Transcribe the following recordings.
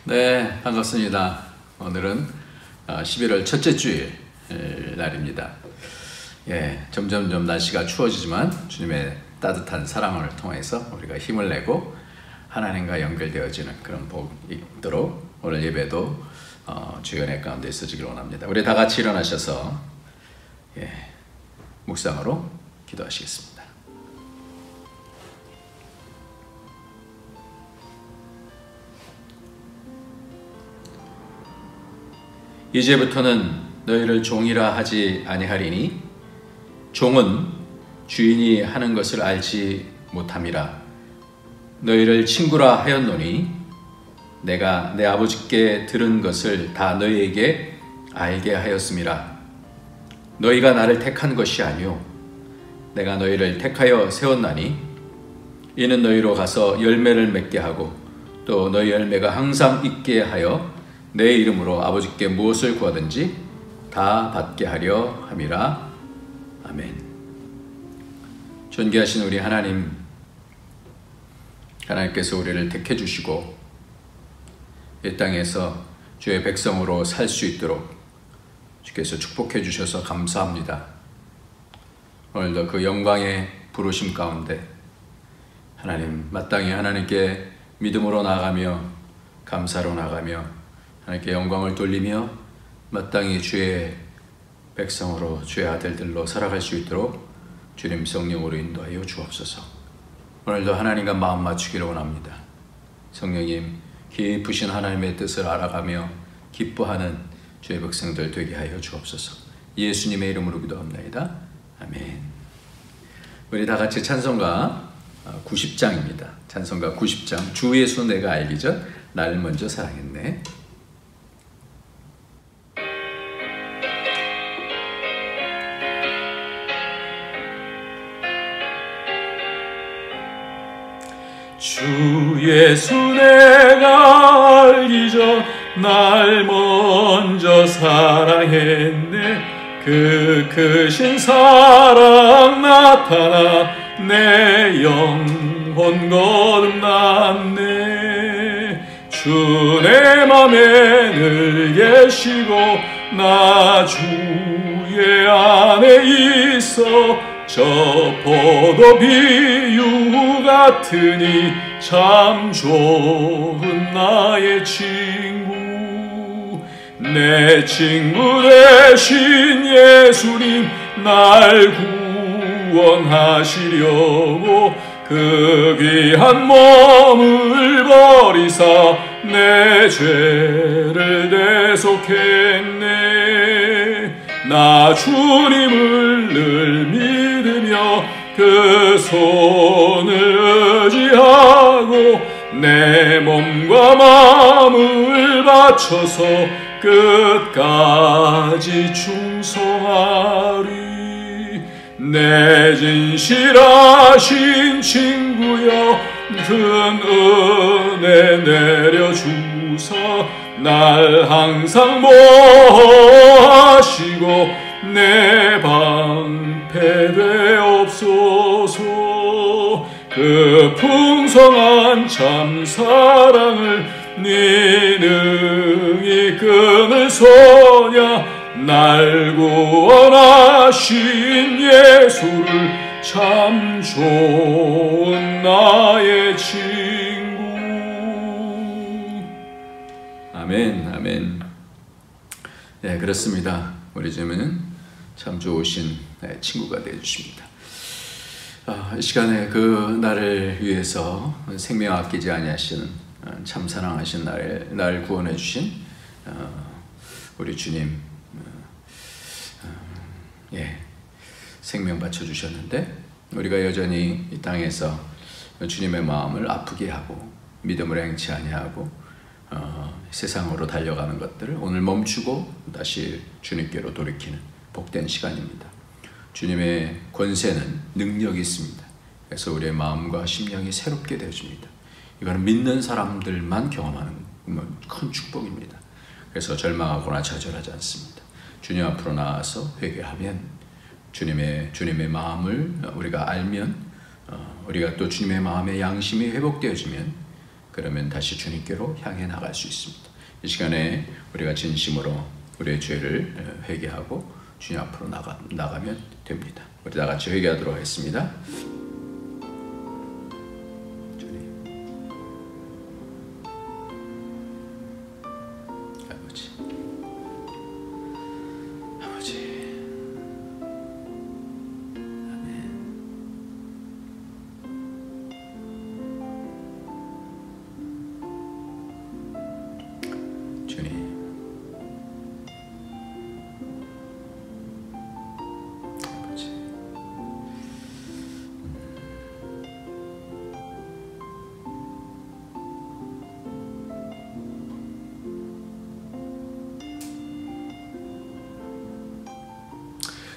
네, 반갑습니다. 오늘은 11월 첫째 주일 날입니다. 점점 날씨가 추워지지만 주님의 따뜻한 사랑을 통해서 우리가 힘을 내고 하나님과 연결되어지는 그런 복이 있도록 오늘 예배도 주의 은혜 가운데 있어지기를 원합니다. 우리 다 같이 일어나셔서 묵상으로 기도하시겠습니다. 이제부터는 너희를 종이라 하지 아니하리니 종은 주인이 하는 것을 알지 못함이라. 너희를 친구라 하였노니 내가 내 아버지께 들은 것을 다 너희에게 알게 하였음이라. 너희가 나를 택한 것이 아니요 내가 너희를 택하여 세웠나니 이는 너희로 가서 열매를 맺게 하고 또 너희 열매가 항상 있게 하여 내 이름으로 아버지께 무엇을 구하든지 다 받게 하려 함이라. 아멘. 존귀하신 우리 하나님께서 우리를 택해 주시고 이 땅에서 주의 백성으로 살 수 있도록 주께서 축복해 주셔서 감사합니다. 오늘도 그 영광의 부르심 가운데 하나님 마땅히 하나님께 믿음으로 나가며 감사로 나가며 하나님께 영광을 돌리며 마땅히 주의 백성으로 주의 아들들로 살아갈 수 있도록 주님 성령으로 인도하여 주옵소서. 오늘도 하나님과 마음 맞추기를 원합니다. 성령님 깊으신 하나님의 뜻을 알아가며 기뻐하는 주의 백성들 되게 하여 주옵소서. 예수님의 이름으로 기도합니다. 아멘. 우리 다 같이 찬송가 90장입니다. 찬송가 90장 주 예수 내가 알기 전 날 먼저 사랑했네. 주 예수 내가 알기 전 날 먼저 사랑했네. 그 크신 사랑 나타나 내 영혼 거듭났네. 주 내 맘에 늘 계시고 나 주의 안에 있어 저 포도 비유 같으니 참 좋은 나의 친구. 내 친구 되신 예수님 날 구원하시려고 그 귀한 몸을 버리사 내 죄를 대속했네. 나 주님을 늘 믿으며 그 손을 의지하고 내 몸과 마음을 바쳐서 끝까지 충성하리. 내 진실하신 친구여 큰 은혜 내려주사 날 항상 보호하시고 내 방패 되옵소서. 그 풍성한 참 사랑을 네 능히 끊을 소냐. 날 구원하신 예수를 참 좋은 나의 친구. 아멘, 아멘. 네, 그렇습니다. 우리 주님은 참 좋으신 친구가 되어 주십니다. 이 시간에 그 나를 위해서 생명 아끼지 아니하시는 참 사랑하신 나를 구원해 주신 우리 주님 생명 바쳐 주셨는데 우리가 여전히 이 땅에서 주님의 마음을 아프게 하고 믿음을 행치 아니하고 세상으로 달려가는 것들을 오늘 멈추고 다시 주님께로 돌이키는 복된 시간입니다. 주님의 권세는 능력이 있습니다. 그래서 우리의 마음과 심령이 새롭게 되어집니다. 이거는 믿는 사람들만 경험하는 큰 축복입니다. 그래서 절망하거나 좌절하지 않습니다. 주님 앞으로 나와서 회개하면 주님의 마음을 우리가 알면 우리가 또 주님의 마음의 양심이 회복되어지면 그러면 다시 주님께로 향해 나갈 수 있습니다. 이 시간에 우리가 진심으로 우리의 죄를 회개하고 주님 앞으로 나가면 됩니다. 우리 다 같이 회개하도록 하겠습니다.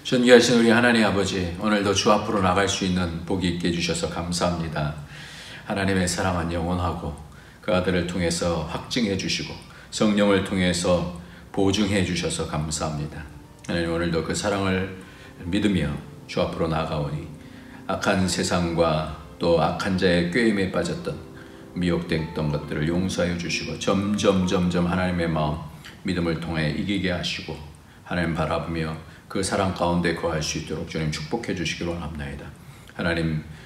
존귀하신 우리 하나님 아버지, 오늘도 주 앞으로 나갈 수 있는 복이 있게 해주셔서 감사합니다. 하나님의 사랑은 영원하고 그 아들을 통해서 확증해 주시고 성령을 통해서 보증해 주셔서 감사합니다. 하나님, 오늘도 그 사랑을 믿으며 주 앞으로 나아가오니 악한 세상과 또 악한 자의 꾀임에 빠졌던 미혹됐던 것들을 용서하여 주시고 점점 하나님의 마음 믿음을 통해 이기게 하시고 하나님 바라보며 그 사랑 가운데 거할 수 있도록 주님 축복해 주시기로 원합니다.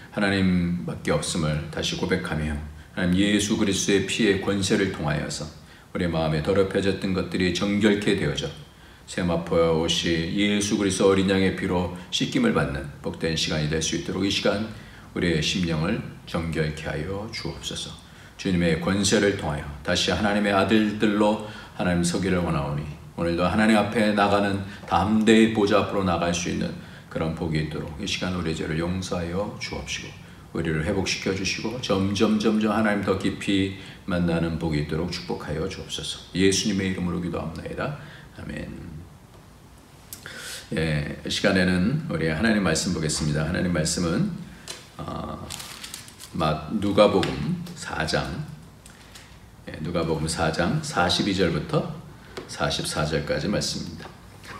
하나님밖에 없음을 다시 고백하며 하나님 예수 그리스도의 피의 권세를 통하여서 우리 마음에 더럽혀졌던 것들이 정결케 되어져 세마포와 옷이 예수 그리스도 어린 양의 피로 씻김을 받는 복된 시간이 될 수 있도록 이 시간 우리의 심령을 정결케 하여 주옵소서. 주님의 권세를 통하여 다시 하나님의 아들들로 하나님 서기를 원하오니 오늘도 하나님 앞에 나가는 담대히 보좌 앞으로 나갈 수 있는 그런 복이 있도록 이 시간 우리의 죄를 용서하여 주옵시고 우리를 회복시켜 주시고 점점 하나님 더 깊이 만나는 복이 있도록 축복하여 주옵소서. 예수님의 이름으로 기도합니다. 아멘. 이 시간에는 우리 하나님 말씀 보겠습니다. 하나님 말씀은 누가복음 4장 누가복음 4장 42절부터 44절까지 말씀입니다.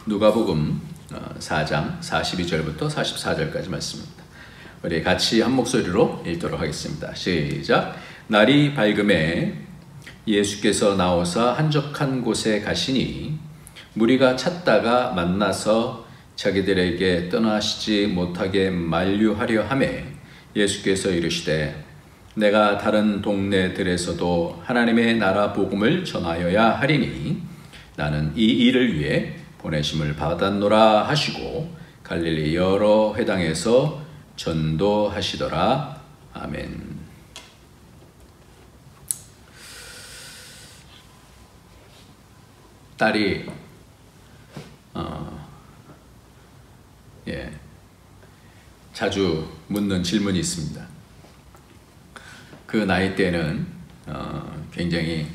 누가복음 4장 42절부터 44절까지 말씀입니다. 우리 같이 한 목소리로 읽도록 하겠습니다. 시작. 날이 밝음에 예수께서 나오사 한적한 곳에 가시니 무리가 찾다가 만나서 자기들에게 떠나시지 못하게 만류하려 하매 예수께서 이르시되 내가 다른 동네들에서도 하나님의 나라 복음을 전하여야 하리니 나는 이 일을 위해 보내심을 받았노라 하시고 갈릴리 여러 회당에서 전도하시더라. 아멘. 딸이 자주 묻는 질문이 있습니다. 그 나이 때는 굉장히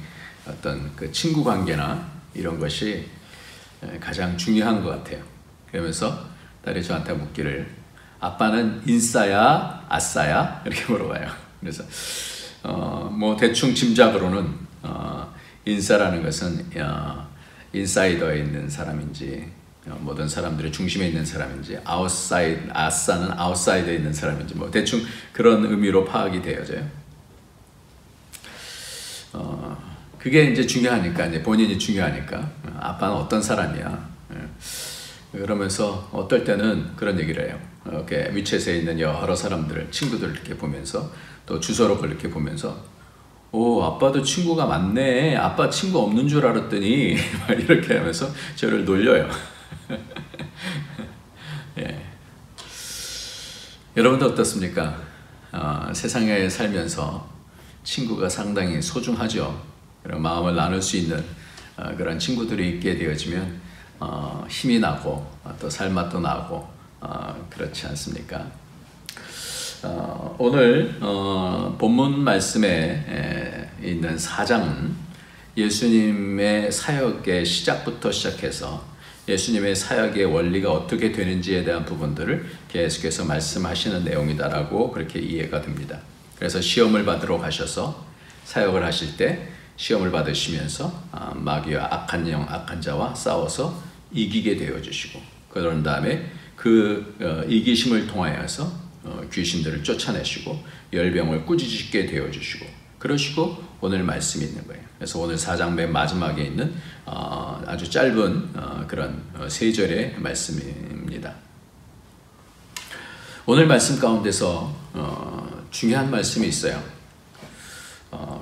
어떤 그 친구 관계나 이런 것이 가장 중요한 것 같아요. 그러면서 딸이 저한테 묻기를 아빠는 인싸야 아싸야? 이렇게 물어봐요. 그래서 뭐 대충 짐작으로는 인싸라는 것은 인사이더에 있는 사람인지 모든 사람들의 중심에 있는 사람인지 아싸는 아웃사이드에 있는 사람인지 뭐 대충 그런 의미로 파악이 되어져요. 그게 이제 중요하니까, 이제 본인이 중요하니까, 아빠는 어떤 사람이야. 그러면서 어떨 때는 그런 얘기를 해요. 이렇게 위챗에 있는 여러 사람들, 친구들 이렇게 보면서, 또 주소록을 이렇게 보면서, 오, 아빠도 친구가 많네. 아빠 친구 없는 줄 알았더니, 막 이렇게 하면서 저를 놀려요. 예. 여러분도 어떻습니까? 세상에 살면서 친구가 상당히 소중하죠. 그런 마음을 나눌 수 있는 그런 친구들이 있게 되어지면 힘이 나고 또 살맛도 나고 그렇지 않습니까? 오늘 본문 말씀에 있는 4장은 예수님의 사역의 시작부터 시작해서 예수님의 사역의 원리가 어떻게 되는지에 대한 부분들을 계속해서 말씀하시는 내용이다라고 그렇게 이해가 됩니다. 그래서 시험을 받으러 가셔서 사역을 하실 때 시험을 받으시면서 마귀와 악한 영, 악한 자와 싸워서 이기게 되어주시고 그런 다음에 그 이기심을 통하여서 귀신들을 쫓아내시고 열병을 꾸짖게 되어주시고 그러시고 오늘 말씀이 있는 거예요. 그래서 오늘 4장 맨 마지막에 있는 아주 짧은 그런 3절의 말씀입니다. 오늘 말씀 가운데서 중요한 말씀이 있어요.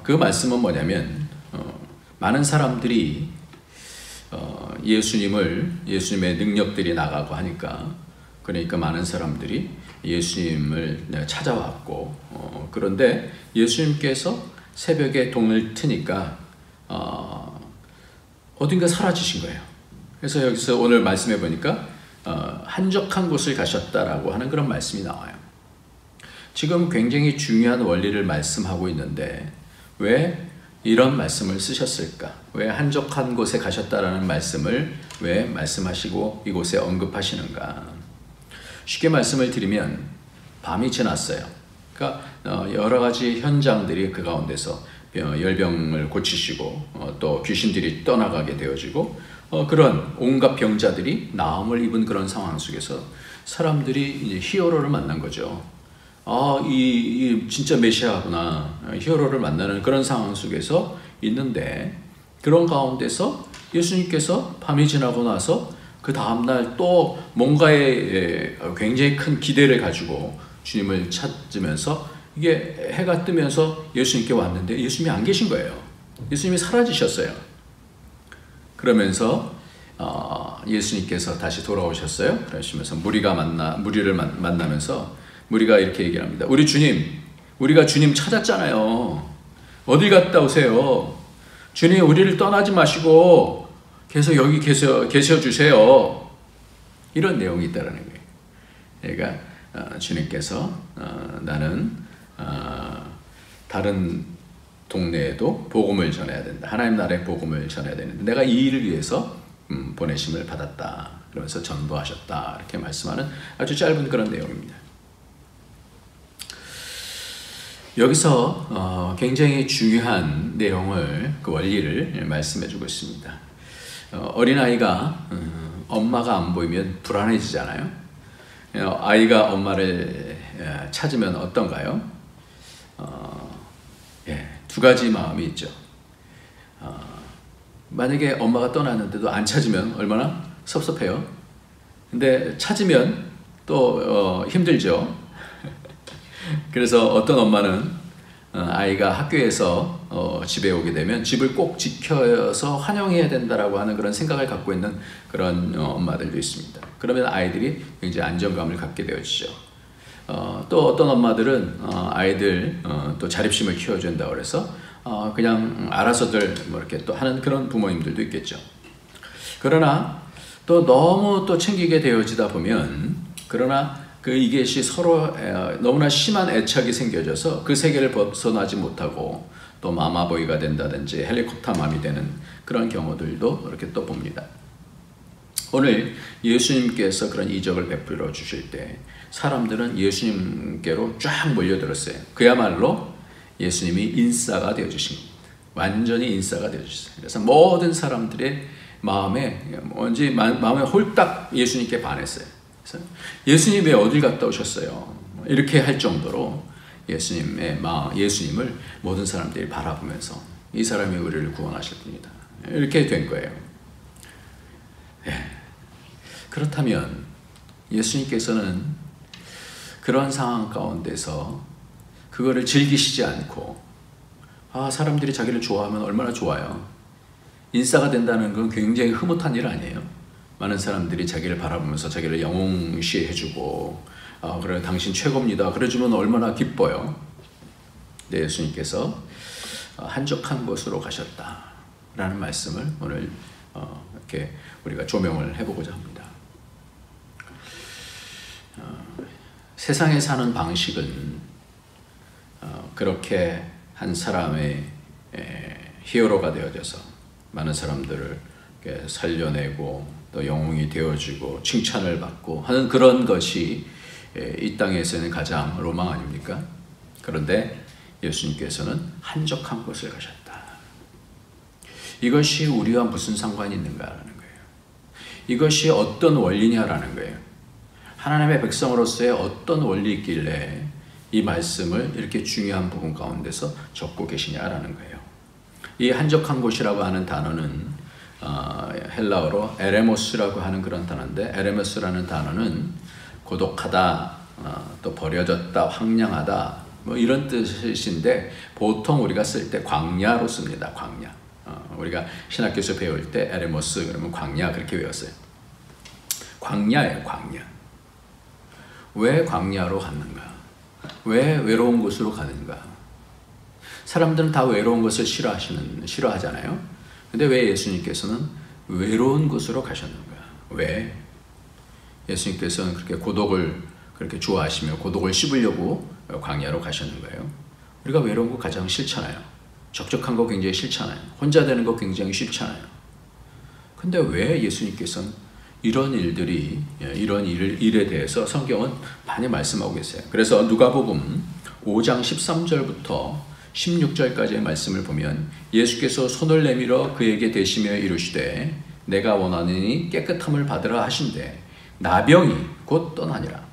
그 말씀은 뭐냐면 많은 사람들이 예수님의 능력들이 나가고 하니까, 그러니까 많은 사람들이 예수님을 찾아왔고, 그런데 예수님께서 새벽에 동을 트니까 어딘가 사라지신 거예요. 그래서 여기서 오늘 말씀해 보니까 한적한 곳을 가셨다라고 하는 그런 말씀이 나와요. 지금 굉장히 중요한 원리를 말씀하고 있는데 왜 이런 말씀을 쓰셨을까? 왜 한적한 곳에 가셨다라는 말씀을 왜 말씀하시고 이곳에 언급하시는가? 쉽게 말씀을 드리면 밤이 지났어요. 그러니까 여러 가지 현장들이 그 가운데서 열병을 고치시고 또 귀신들이 떠나가게 되어지고 그런 온갖 병자들이 나음을 입은 그런 상황 속에서 사람들이 이제 히어로를 만난 거죠. 이 진짜 메시아구나, 히어로를 만나는 그런 상황 속에서 있는데, 그런 가운데서 예수님께서 밤이 지나고 나서 그 다음날 또 뭔가에 굉장히 큰 기대를 가지고 주님을 찾으면서 이게 해가 뜨면서 예수님께 왔는데 예수님이 안 계신 거예요. 예수님이 사라지셨어요. 그러면서 예수님께서 다시 돌아오셨어요. 그러시면서 무리를 만나면서 무리가 이렇게 얘기를 합니다. 우리가 주님 찾았잖아요. 어디 갔다 오세요? 주님, 우리를 떠나지 마시고 계속 여기 계셔주세요. 이런 내용이 있다는 거예요. 그러니까 주님께서 나는 다른 동네에도 복음을 전해야 된다. 하나님 나라의 복음을 전해야 되는데 내가 이 일을 위해서 보내심을 받았다. 그러면서 전도하셨다. 이렇게 말씀하는 아주 짧은 그런 내용입니다. 여기서 굉장히 중요한 내용을, 그 원리를 말씀해 주고 있습니다. 어린아이가 엄마가 안 보이면 불안해지잖아요. 아이가 엄마를 찾으면 어떤가요? 두 가지 마음이 있죠. 만약에 엄마가 떠났는데도 안 찾으면 얼마나 섭섭해요. 근데 찾으면 또 힘들죠. 그래서 어떤 엄마는 아이가 학교에서 집에 오게 되면 집을 꼭 지켜서 환영해야 된다라고 하는 그런 생각을 갖고 있는 그런 엄마들도 있습니다. 그러면 아이들이 굉장히 안정감을 갖게 되어지죠. 또 어떤 엄마들은 아이들 또 자립심을 키워준다고 그래서 그냥 알아서들 뭐 이렇게 또 하는 그런 부모님들도 있겠죠. 그러나 또 너무 또 챙기게 되어지다 보면, 그러나 이것이 서로 너무나 심한 애착이 생겨져서 그 세계를 벗어나지 못하고 또 마마보이가 된다든지 헬리콥터맘이 되는 그런 경우들도 이렇게 또 봅니다. 오늘 예수님께서 그런 이적을 베풀어 주실 때 사람들은 예수님께로 쫙 몰려들었어요. 그야말로 예수님이 인싸가 되어주신 겁니다. 완전히 인싸가 되어주셨어요. 그래서 모든 사람들의 마음에 홀딱 예수님께 반했어요. 그래서 예수님 왜 어딜 갔다 오셨어요? 이렇게 할 정도로 예수님을 모든 사람들이 바라보면서 이 사람이 우리를 구원하실 분이다. 이렇게 된 거예요. 그렇다면 예수님께서는 그런 상황 가운데서 그거를 즐기시지 않고 사람들이 자기를 좋아하면 얼마나 좋아요. 인싸가 된다는 건 굉장히 흐뭇한 일 아니에요. 많은 사람들이 자기를 바라보면서 자기를 영웅시해주고 그래 당신 최고입니다. 그래주면 얼마나 기뻐요. 네, 예수님께서 한적한 곳으로 가셨다라는 말씀을 오늘 이렇게 우리가 조명을 해보고자 합니다. 세상에 사는 방식은 그렇게 한 사람의 히어로가 되어져서 많은 사람들을 살려내고 또 영웅이 되어지고 칭찬을 받고 하는 그런 것이 이 땅에서는 가장 로망 아닙니까? 그런데 예수님께서는 한적한 곳을 가셨다. 이것이 우리와 무슨 상관이 있는가라는 거예요. 이것이 어떤 원리냐라는 거예요. 하나님의 백성으로서의 어떤 원리 있길래 이 말씀을 이렇게 중요한 부분 가운데서 적고 계시냐라는 거예요. 이 한적한 곳이라고 하는 단어는 헬라어로 에레모스라고 하는 그런 단어인데, 에레모스라는 단어는 고독하다, 또 버려졌다, 황량하다, 뭐 이런 뜻인데 보통 우리가 쓸 때 광야로 씁니다. 광야. 우리가 신학교에서 배울 때 에레모스 그러면 광야 그렇게 외웠어요. 광야예요, 광야. 왜 광야로 갔는가? 왜 외로운 곳으로 가는가? 사람들은 다 외로운 것을 싫어하잖아요. 근데 왜 예수님께서는 외로운 곳으로 가셨는가? 왜? 예수님께서는 그렇게 고독을 그렇게 좋아하시며 고독을 씹으려고 광야로 가셨는 거예요. 우리가 외로운 거 가장 싫잖아요. 적적한 거 굉장히 싫잖아요. 혼자 되는 거 굉장히 싫잖아요. 근데 왜 예수님께서는 이런 일에 대해서 성경은 많이 말씀하고 계세요. 그래서 누가복음 5장 13절부터 16절까지의 말씀을 보면 예수께서 손을 내밀어 그에게 대시며 이르시되 내가 원하노니 깨끗함을 받으라 하신대 나병이 곧 떠나니라.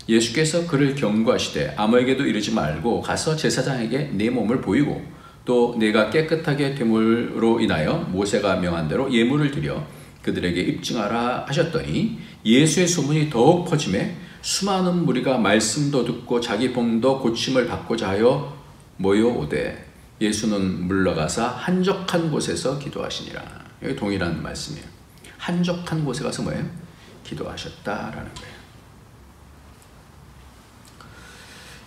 예수께서 그를 경고하시되 아무에게도 이르지 말고 가서 제사장에게 네 몸을 보이고 또 내가 깨끗하게 됨으로 인하여 모세가 명한 대로 예물을 드려 그들에게 입증하라 하셨더니 예수의 소문이 더욱 퍼지매 수많은 무리가 말씀도 듣고 자기 몸도 고침을 받고자 하여 모여오되 예수는 물러가사 한적한 곳에서 기도하시니라. 여기 동일한 말씀이에요. 한적한 곳에 가서 뭐예요? 기도하셨다라는 거예요.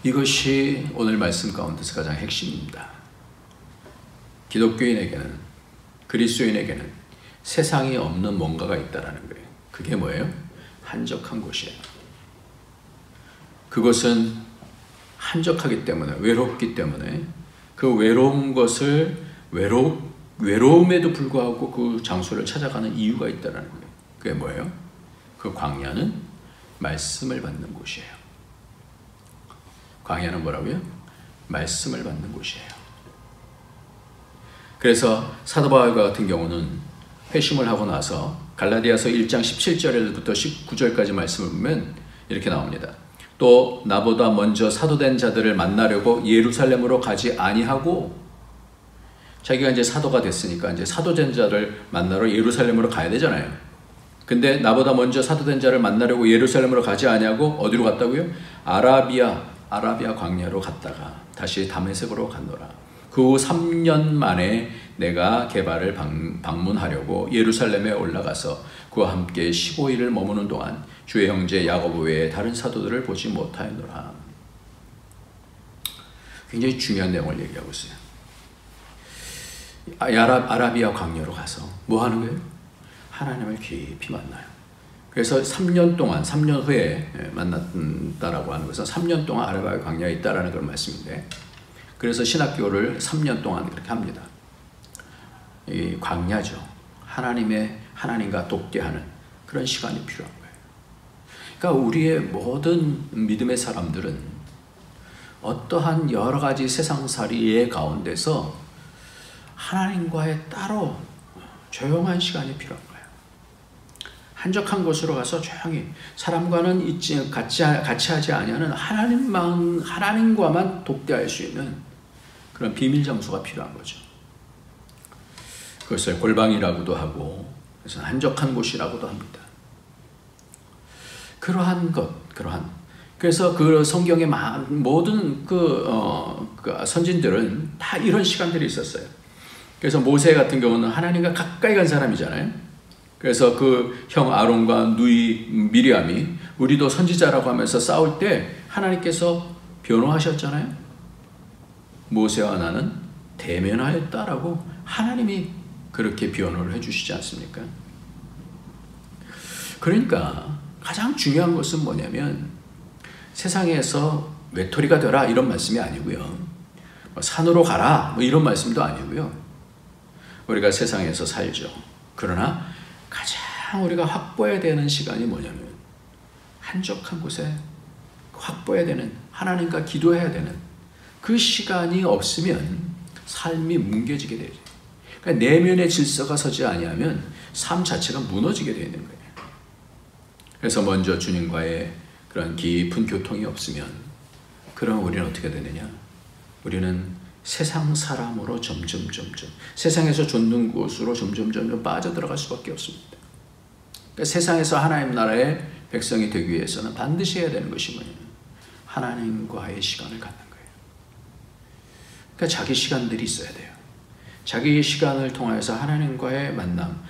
이것이 오늘 말씀 가운데서 가장 핵심입니다. 기독교인에게는, 그리스도인에게는 세상이 없는 뭔가가 있다라는 거예요. 그게 뭐예요? 한적한 곳이에요. 그것은 한적하기 때문에, 외롭기 때문에 그 외로운 것을 외로움에도 불구하고 그 장소를 찾아가는 이유가 있다라는 거예요. 그게 뭐예요? 그 광야는 말씀을 받는 곳이에요. 광야는 뭐라고요? 말씀을 받는 곳이에요. 그래서 사도 바울 같은 경우는 회심을 하고 나서 갈라디아서 1장 17절부터 19절까지 말씀을 보면 이렇게 나옵니다. 또 나보다 먼저 사도된 자들을 만나려고 예루살렘으로 가지 아니하고, 자기가 이제 사도가 됐으니까 이제 사도된 자를 만나러 예루살렘으로 가야 되잖아요. 근데 나보다 먼저 사도된 자를 만나려고 예루살렘으로 가지 아니하고 어디로 갔다고요? 아라비아 광야로 갔다가 다시 다메섹으로 갔노라. 그 후 3년 만에 내가 게바를 방문하려고 예루살렘에 올라가서 그와 함께 15일을 머무는 동안 주의 형제 야고보 외에 다른 사도들을 보지 못하였노라. 굉장히 중요한 내용을 얘기하고 있어요. 아라비아 광야로 가서 뭐 하는 거예요? 하나님을 깊이 만나요. 그래서 3년 동안, 3년 후에 만났다라고 하는 것은 3년 동안 아라비아 광야에 있다라는 그런 말씀인데, 그래서 신학교를 3년 동안 그렇게 합니다. 이 광야죠. 하나님과 돕게하는 그런 시간이 필요한 거예요. 그러니까 우리의 모든 믿음의 사람들은 어떠한 여러 가지 세상살이의 가운데서 하나님과의 따로 조용한 시간이 필요한 거예요. 한적한 곳으로 가서 조용히 사람과는 같이 하지 아니하는 하나님과만 돕게할 수 있는 그런 비밀 장소가 필요한 거죠. 그것을 골방이라고도 하고, 그래서 한적한 곳이라고도 합니다. 그래서 그 성경의 모든 그 선진들은 다 이런 시간들이 있었어요. 그래서 모세 같은 경우는 하나님과 가까이 간 사람이잖아요. 그래서 그 형 아론과 누이 미리암이 우리도 선지자라고 하면서 싸울 때 하나님께서 변호하셨잖아요. 모세와 나는 대면하였다라고 하나님이 그렇게 변호를 해주시지 않습니까? 그러니까 가장 중요한 것은 뭐냐면 세상에서 외톨이가 되라 이런 말씀이 아니고요. 산으로 가라 뭐 이런 말씀도 아니고요. 우리가 세상에서 살죠. 그러나 가장 우리가 확보해야 되는 시간이 뭐냐면 한적한 곳에 확보해야 되는, 하나님과 기도해야 되는 그 시간이 없으면 삶이 뭉개지게 되죠. 그러니까 내면의 질서가 서지 아니하면 삶 자체가 무너지게 되는 거예요. 그래서 먼저 주님과의 그런 깊은 교통이 없으면 그럼 우리는 어떻게 되느냐? 우리는 세상 사람으로 점점 세상에서 좇는 곳으로 점점 빠져들어갈 수밖에 없습니다. 그러니까 세상에서 하나님 나라의 백성이 되기 위해서는 반드시 해야 되는 것이 뭐냐면 하나님과의 시간을 갖는 거예요. 그러니까 자기 시간들이 있어야 돼요. 자기 시간을 통해서 하나님과의 만남,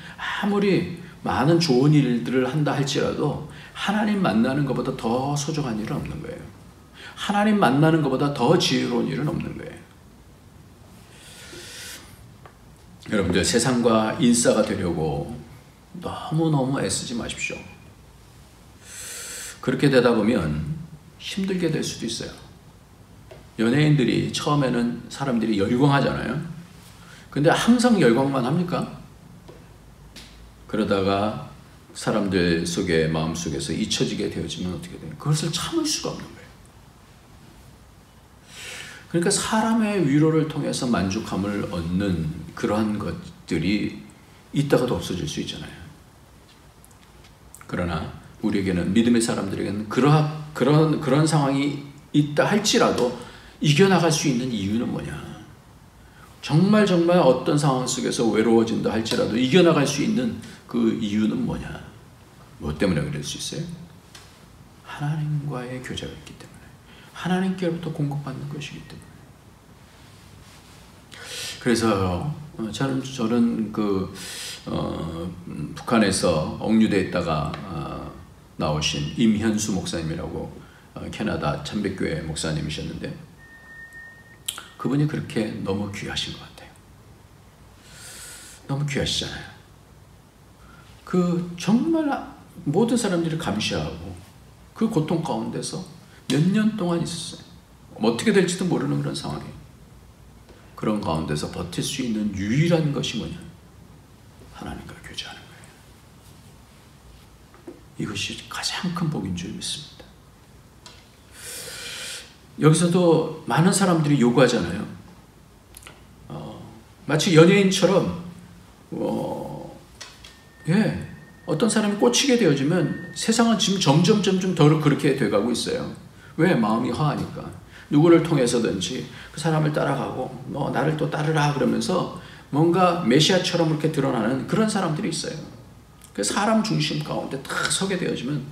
아무리 많은 좋은 일들을 한다 할지라도 하나님 만나는 것보다 더 소중한 일은 없는 거예요. 하나님 만나는 것보다 더 지혜로운 일은 없는 거예요. 여러분들 세상과 인싸가 되려고 너무너무 애쓰지 마십시오. 그렇게 되다 보면 힘들게 될 수도 있어요. 연예인들이 처음에는 사람들이 열광하잖아요. 근데 항상 열광만 합니까? 그러다가 사람들 속에 마음속에서 잊혀지게 되어지면 어떻게 돼요? 그것을 참을 수가 없는 거예요. 그러니까 사람의 위로를 통해서 만족함을 얻는 그러한 것들이 있다가도 없어질 수 있잖아요. 그러나 우리에게는, 믿음의 사람들에게는 그런 상황이 있다 할지라도 이겨나갈 수 있는 이유는 뭐냐? 정말 어떤 상황 속에서 외로워진다 할지라도 이겨나갈 수 있는 그 이유는 뭐냐? 무엇 때문에 그럴 수 있어요? 하나님과의 교제가 있기 때문에, 하나님께로부터 공급받는 것이기 때문에. 그래서 저는 북한에서 억류되어 있다가 나오신 임현수 목사님이라고 캐나다 참백교회 목사님이셨는데, 그분이 그렇게 너무 귀하신 것 같아요. 너무 귀하시잖아요. 정말 모든 사람들이 감시하고 그 고통 가운데서 몇 년 동안 있었어요. 어떻게 될지도 모르는 그런 상황이에요. 그런 가운데서 버틸 수 있는 유일한 것이 뭐냐? 하나님과 교제하는 거예요. 이것이 가장 큰 복인 줄 믿습니다. 여기서도 많은 사람들이 요구하잖아요. 마치 연예인처럼 어떤 사람이 꽂히게 되어지면 세상은 지금 점점 더 그렇게 돼가고 있어요. 왜? 마음이 허하니까. 누구를 통해서든지 그 사람을 따라가고 너 나를 또 따르라 그러면서 뭔가 메시아처럼 이렇게 드러나는 그런 사람들이 있어요. 그 사람 중심 가운데 딱 서게 되어지면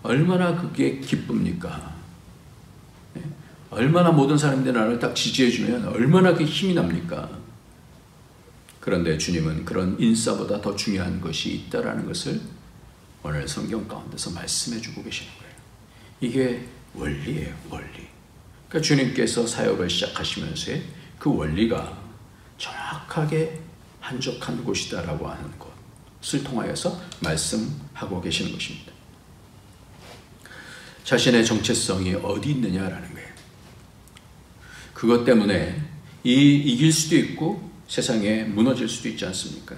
얼마나 그게 기쁩니까? 얼마나 모든 사람들이 나를 딱 지지해주면 얼마나 그게 힘이 납니까? 그런데 주님은 그런 인싸보다 더 중요한 것이 있다라는 것을 오늘 성경 가운데서 말씀해주고 계시는 거예요. 이게 원리예요, 원리. 그러니까 주님께서 사역을 시작하시면서의 그 원리가 정확하게 한적한 곳이다라고 하는 것을 통하여서 말씀하고 계시는 것입니다. 자신의 정체성이 어디 있느냐라는 거예요. 그것 때문에 이길 수도 있고 세상에 무너질 수도 있지 않습니까?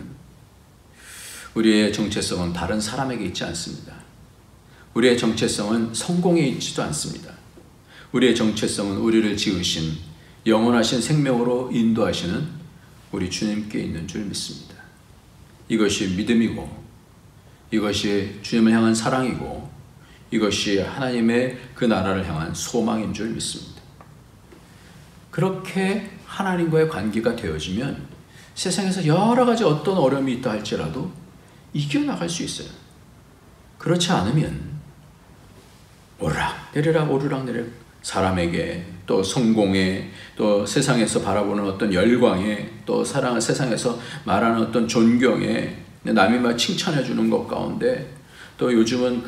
우리의 정체성은 다른 사람에게 있지 않습니다. 우리의 정체성은 성공에 있지도 않습니다. 우리의 정체성은 우리를 지으신 영원하신 생명으로 인도하시는 우리 주님께 있는 줄 믿습니다. 이것이 믿음이고, 이것이 주님을 향한 사랑이고, 이것이 하나님의 그 나라를 향한 소망인 줄 믿습니다. 그렇게 하나님과의 관계가 되어지면 세상에서 여러 가지 어떤 어려움이 있다 할지라도 이겨나갈 수 있어요. 그렇지 않으면 오르락내리락 사람에게, 또 성공에, 또 세상에서 바라보는 어떤 열광에, 또 세상에서 말하는 어떤 존경에, 남이 막 칭찬해 주는 것 가운데, 또 요즘은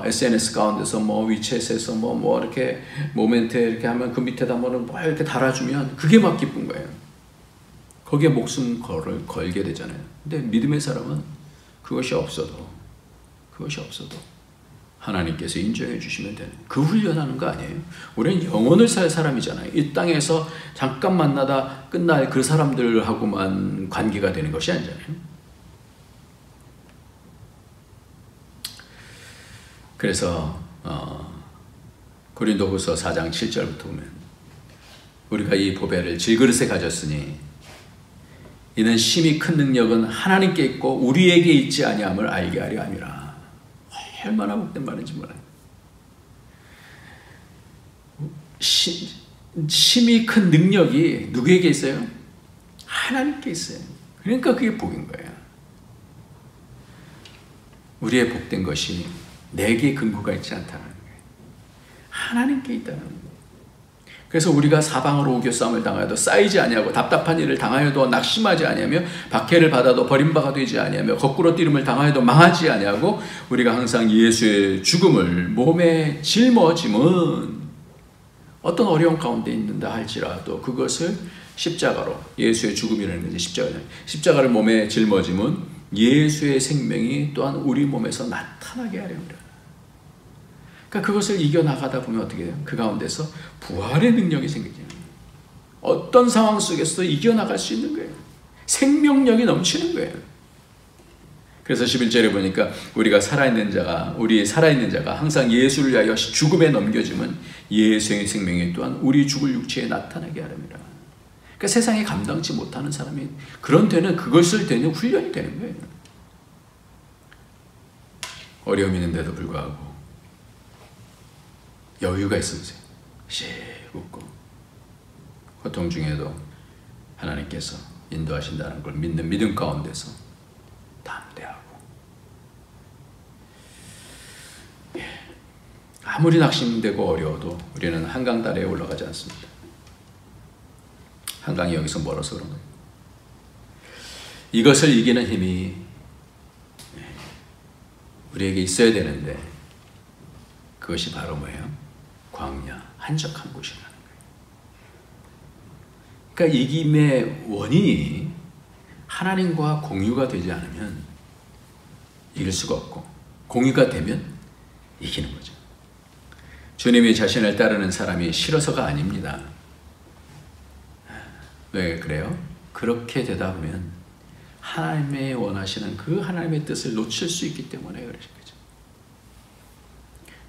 SNS 가운데서 위챗에서 이렇게 모멘트에 이렇게 하면 그 밑에다 뭐 이렇게 달아주면 그게 막 기쁜 거예요. 거기에 목숨 걸게 되잖아요. 근데 믿음의 사람은 그것이 없어도 하나님께서 인정해 주시면 되는 그 훈련하는 거 아니에요. 우리는 영혼을 살 사람이잖아요. 이 땅에서 잠깐 만나다 끝날 그 사람들하고만 관계가 되는 것이 아니잖아요. 그래서 고린도후서 4장 7절부터 보면 우리가 이 보배를 질그릇에 가졌으니 이는 심히 큰 능력은 하나님께 있고 우리에게 있지 아니함을 알게 하려 함이라. 얼마나 복된 말인지 몰라요. 힘이 큰 능력이 누구에게 있어요? 하나님께 있어요. 그러니까 그게 복인 거예요. 우리의 복된 것이 내게 근거가 있지 않다는 거예요. 하나님께 있다는 거예요. 그래서 우리가 사방으로 우겨싸움을 당하여도 쌓이지 아니하고 답답한 일을 당하여도 낙심하지 아니하며 박해를 받아도 버림받아 되지 아니하며 거꾸로 뛰름을 당하여도 망하지 아니하고 우리가 항상 예수의 죽음을 몸에 짊어짐은 어떤 어려운 가운데 있는다 할지라도 그것을 십자가로, 예수의 죽음이라는 것이 십자가를 몸에 짊어짐은 예수의 생명이 또한 우리 몸에서 나타나게 하려니라. 그러니까 그것을 이겨나가다 보면 어떻게 해요? 그 가운데서 부활의 능력이 생기죠. 어떤 상황 속에서도 이겨나갈 수 있는 거예요. 생명력이 넘치는 거예요. 그래서 11절에 보니까 우리 살아있는 자가 항상 예수를 위하여 죽음에 넘겨지면 예수의 생명이 또한 우리 죽을 육체에 나타나게 하렵니다. 그러니까 세상에 감당치 못하는 사람이 그런 데는 그것을 되는 훈련이 되는 거예요. 어려움이 있는데도 불구하고 여유가 있으세요. 씩 웃고 고통 중에도 하나님께서 인도하신다는 걸 믿는 믿음 가운데서 담대하고 아무리 낙심되고 어려워도 우리는 한강 다리에 올라가지 않습니다. 한강이 여기서 멀어서 그런 거예요. 이것을 이기는 힘이 우리에게 있어야 되는데 그것이 바로 뭐예요? 광야, 한적한 곳이라는 거예요. 그러니까 이김의 원인이 하나님과 공유가 되지 않으면 이길 수가 없고 공유가 되면 이기는 거죠. 주님이 자신을 따르는 사람이 싫어서가 아닙니다. 왜 그래요? 그렇게 되다 보면 하나님의 원하시는 그 하나님의 뜻을 놓칠 수 있기 때문에 그러신 거죠.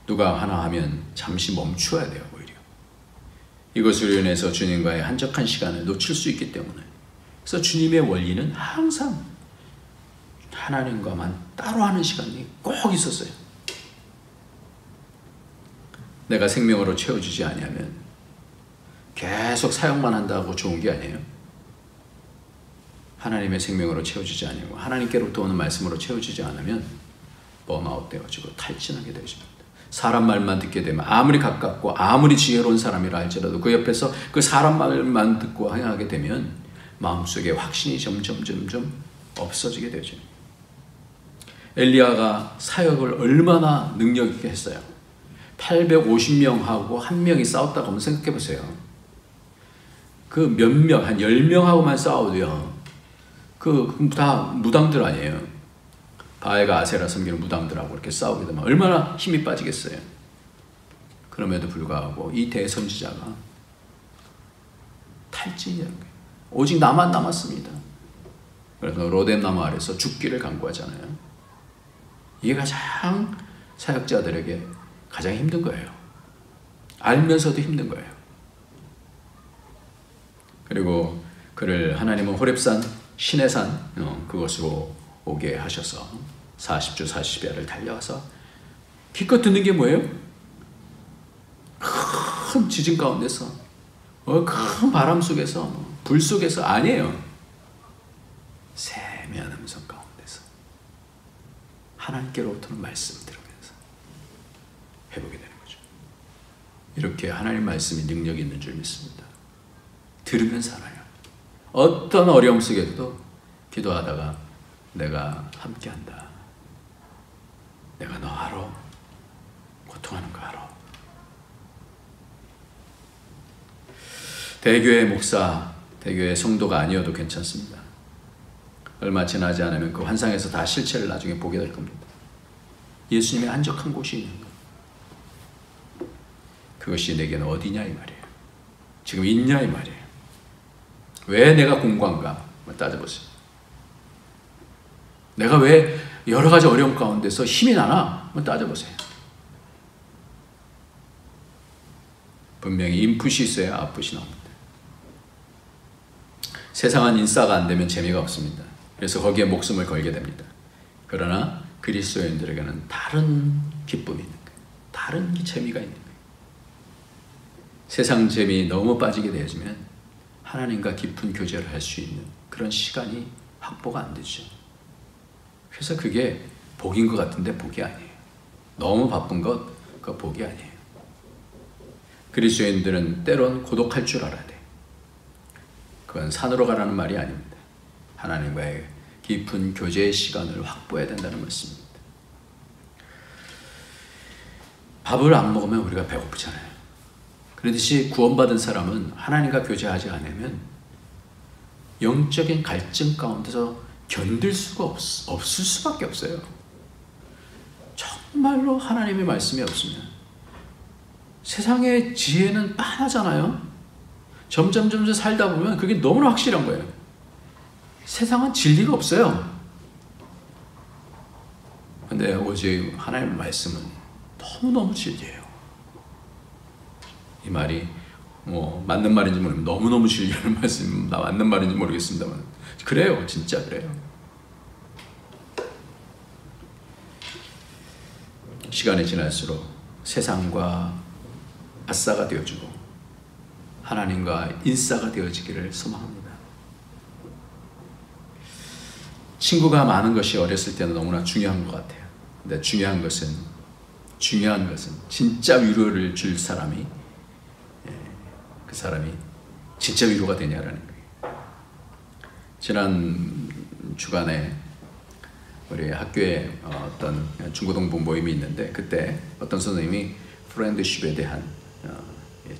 누가 하나 하면 잠시 멈추어야 돼요. 오히려 이것으로 인해서 주님과의 한적한 시간을 놓칠 수 있기 때문에. 그래서 주님의 원리는 항상 하나님과만 따로 하는 시간이 꼭 있었어요. 내가 생명으로 채워주지 아니하면 계속 사역만 한다고 좋은 게 아니에요. 하나님의 생명으로 채워주지 아니하고 하나님께로부터 오는 말씀으로 채워주지 않으면 뻔아웃 되어지고 탈진하게 되어집니다. 사람 말만 듣게 되면 아무리 가깝고 아무리 지혜로운 사람이라 할지라도 그 옆에서 그 사람 말만 듣고 행하게 되면 마음속에 확신이 점점 없어지게 되죠. 엘리야가 사역을 얼마나 능력 있게 했어요. 850명하고 한 명이 싸웠다고 한번 생각해 보세요. 그 몇 명, 한 10명하고만 싸워도요. 그 다 무당들 아니에요. 바알과 아세라 섬기는 무당들하고 이렇게 싸우게 되면 얼마나 힘이 빠지겠어요. 그럼에도 불구하고 이 대선지자가 탈진이라는 거예요. 오직 나만 남았습니다. 그래서 로뎀 나무 아래서 죽기를 간구하잖아요. 이게 가장 사역자들에게 가장 힘든 거예요. 알면서도 힘든 거예요. 그리고 그를 하나님은 호렙산 신의 산 그것으로 오게 하셔서 40주 40야를 달려와서 기껏 듣는 게 뭐예요? 큰 지진 가운데서 큰 바람 속에서 불 속에서 아니에요. 세미한 음성 가운데서 하나님께로부터는 말씀 들으면서 해보게 되는 거죠. 이렇게 하나님 말씀이 능력이 있는 줄 믿습니다. 들으면 살아요. 어떤 어려움 속에서도 기도하다가 내가 함께한다. 내가 너 알아. 고통하는 거 알아. 대교회 목사, 대교회 성도가 아니어도 괜찮습니다. 얼마 지나지 않으면 그 환상에서 다 실체를 나중에 보게 될 겁니다. 예수님의 한적한 곳이 있는 것. 그것이 내게는 어디냐 이 말이에요. 지금 있냐 이 말이에요. 왜 내가 공고한가? 따져보세요. 내가 왜 여러 가지 어려움 가운데서 힘이 나나? 따져보세요. 분명히 인풋이 있어야 아웃풋이 나옵니다. 세상은 인싸가 안 되면 재미가 없습니다. 그래서 거기에 목숨을 걸게 됩니다. 그러나 그리스도인들에게는 다른 기쁨이 있는 거예요. 다른 재미가 있는 거예요. 세상 재미 너무 빠지게 되어지면 하나님과 깊은 교제를 할 수 있는 그런 시간이 확보가 안 되죠. 그래서 그게 복인 것 같은데 복이 아니에요. 너무 바쁜 것, 그거 복이 아니에요. 그리스도인들은 때론 고독할 줄 알아야 돼요. 그건 산으로 가라는 말이 아닙니다. 하나님과의 깊은 교제의 시간을 확보해야 된다는 말씀입니다. 밥을 안 먹으면 우리가 배고프잖아요. 그렇듯이 구원받은 사람은 하나님과 교제하지 않으면 영적인 갈증 가운데서 견딜 수가 없을 수밖에 없어요. 정말로 하나님의 말씀이 없으면 세상의 지혜는 빤하잖아요. 점점 살다 보면 그게 너무나 확실한 거예요. 세상은 진리가 없어요. 근데 오직 하나님의 말씀은 너무너무 진리예요. 이 말이 뭐 맞는 말인지 모르겠는데 너무너무 진리라는 말씀 맞는 말인지 모르겠습니다만 그래요. 진짜 그래요. 시간이 지날수록 세상과 아싸가 되어주고 하나님과 인싸가 되어지기를 소망합니다. 친구가 많은 것이 어렸을 때는 너무나 중요한 것 같아요. 근데 중요한 것은 진짜 위로를 줄 사람이 그 사람이 진짜 위로가 되냐라는 거예요. 지난 주간에 우리 학교에 어떤 중고등부 모임이 있는데 그때 어떤 선생님이 프렌드십에 대한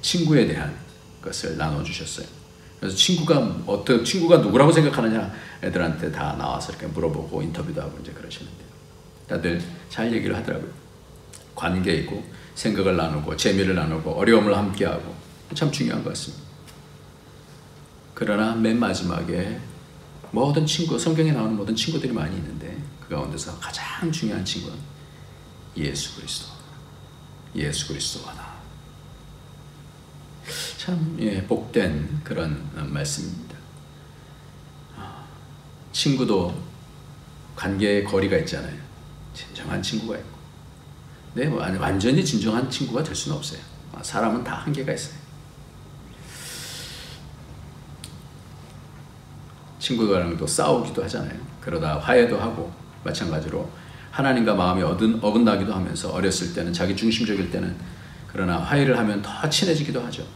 친구에 대한 것을 나눠주셨어요. 그래서 친구가 누구라고 생각하느냐 애들한테 다 나와서 이렇게 물어보고 인터뷰도 하고 이제 그러시는데 다들 잘 얘기를 하더라고요. 관계이고 생각을 나누고 재미를 나누고 어려움을 함께하고 참 중요한 것 같습니다. 그러나 맨 마지막에 모든 친구, 성경에 나오는 모든 친구들이 많이 있는데 그 가운데서 가장 중요한 친구는 예수 그리스도와 나. 참 복된 그런 말씀입니다. 친구도 관계의 거리가 있잖아요. 진정한 친구가 있고 근데 완전히 진정한 친구가 될 수는 없어요. 사람은 다 한계가 있어요. 친구들과도 싸우기도 하잖아요. 그러다 화해도 하고 마찬가지로 하나님과 마음이 어긋나기도 하면서 어렸을 때는 자기 중심적일 때는 그러나 화해를 하면 더 친해지기도 하죠.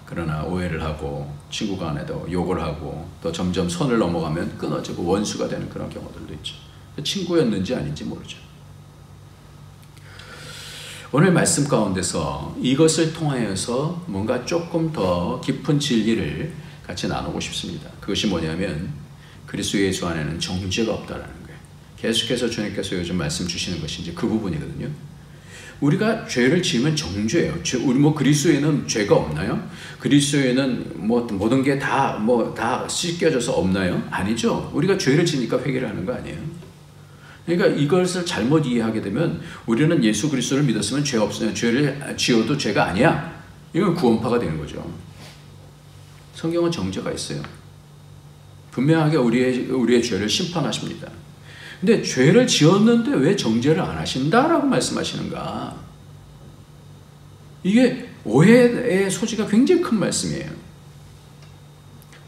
그러나 오해를 하고 친구 간에도 욕을 하고 또 점점 선을 넘어가면 끊어지고 원수가 되는 그런 경우들도 있죠. 친구였는지 아닌지 모르죠. 오늘 말씀 가운데서 이것을 통하여서 뭔가 조금 더 깊은 진리를 같이 나누고 싶습니다. 그것이 뭐냐면 그리스도 예수 안에는 정죄가 없다라는 거예요. 계속해서 주님께서 요즘 말씀 주시는 것이 이제 그 부분이거든요. 우리가 죄를 지으면 정죄예요. 우리 그리스도에는 죄가 없나요? 그리스도에는 모든 게 다 씻겨져서 없나요? 아니죠. 우리가 죄를 지니까 회개를 하는 거 아니에요. 그러니까 이것을 잘못 이해하게 되면 우리는 예수 그리스도를 믿었으면 죄 없으면 죄를 지어도 죄가 아니야. 이건 구원파가 되는 거죠. 성경은 정죄가 있어요. 분명하게 우리의 죄를 심판하십니다. 근데 죄를 지었는데 왜 정죄를 안 하신다라고 말씀하시는가? 이게 오해의 소지가 굉장히 큰 말씀이에요.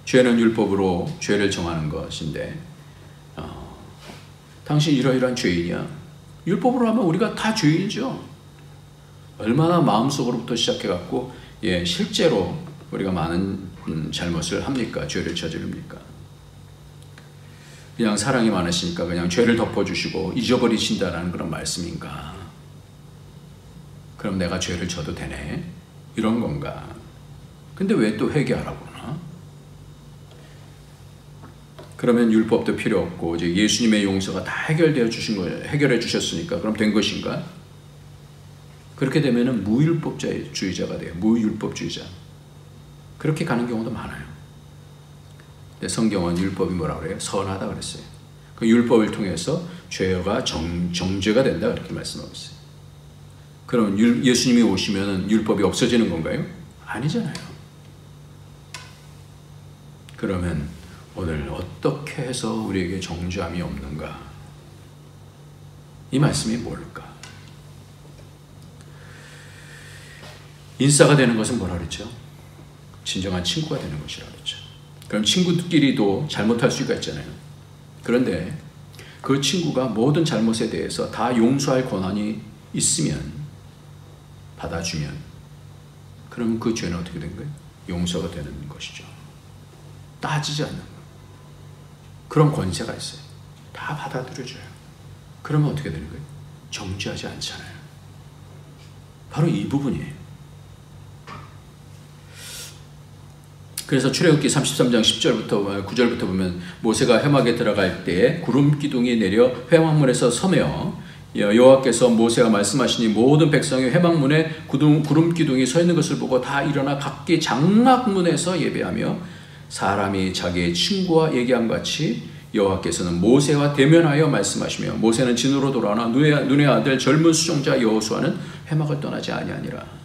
죄는 율법으로 죄를 정하는 것인데 당신 이러이러한 죄인이야. 율법으로 하면 우리가 다 죄인이죠. 얼마나 마음속으로부터 시작해갖고 실제로 우리가 많은 잘못을 합니까? 죄를 저지릅니까? 그냥 사랑이 많으시니까 그냥 죄를 덮어주시고 잊어버리신다라는 그런 말씀인가? 그럼 내가 죄를 져도 되네? 이런 건가? 근데 왜 또 회개하라고 그러나? 그러면 율법도 필요 없고 이제 예수님의 용서가 다 해결해 주셨으니까 그럼 된 것인가? 그렇게 되면은 무율법주의자가 돼요. 무율법주의자. 그렇게 가는 경우도 많아요. 근데 성경은 율법이 뭐라고 그래요? 선하다 그랬어요. 그 율법을 통해서 죄가 정죄가 된다 그렇게 말씀하고 있어요. 그럼 예수님이 오시면 율법이 없어지는 건가요? 아니잖아요. 그러면 오늘 어떻게 해서 우리에게 정죄함이 없는가? 이 말씀이 뭘까? 인싸가 되는 것은 뭐라 그랬죠? 진정한 친구가 되는 것이라고 그랬죠. 그럼 친구들끼리도 잘못할 수가 있잖아요. 그런데 그 친구가 모든 잘못에 대해서 다 용서할 권한이 있으면, 받아주면, 그러면 그 죄는 어떻게 된 거예요? 용서가 되는 것이죠. 따지지 않는 거예요. 그런 권세가 있어요. 다 받아들여줘요. 그러면 어떻게 되는 거예요? 정죄하지 않잖아요. 바로 이 부분이에요. 그래서 출애굽기 33장 10절부터 9절부터 보면 모세가 회막에 들어갈 때 구름 기둥이 내려 회막문에서 서며 여호와께서 모세가 말씀하시니 모든 백성이 회막문에 구름 기둥이 서 있는 것을 보고 다 일어나 각기 장막문에서 예배하며 사람이 자기의 친구와 얘기함 같이 여호와께서는 모세와 대면하여 말씀하시며 모세는 진으로 돌아오나 눈의 아들 젊은 수종자 여호수아는 회막을 떠나지 아니하니라.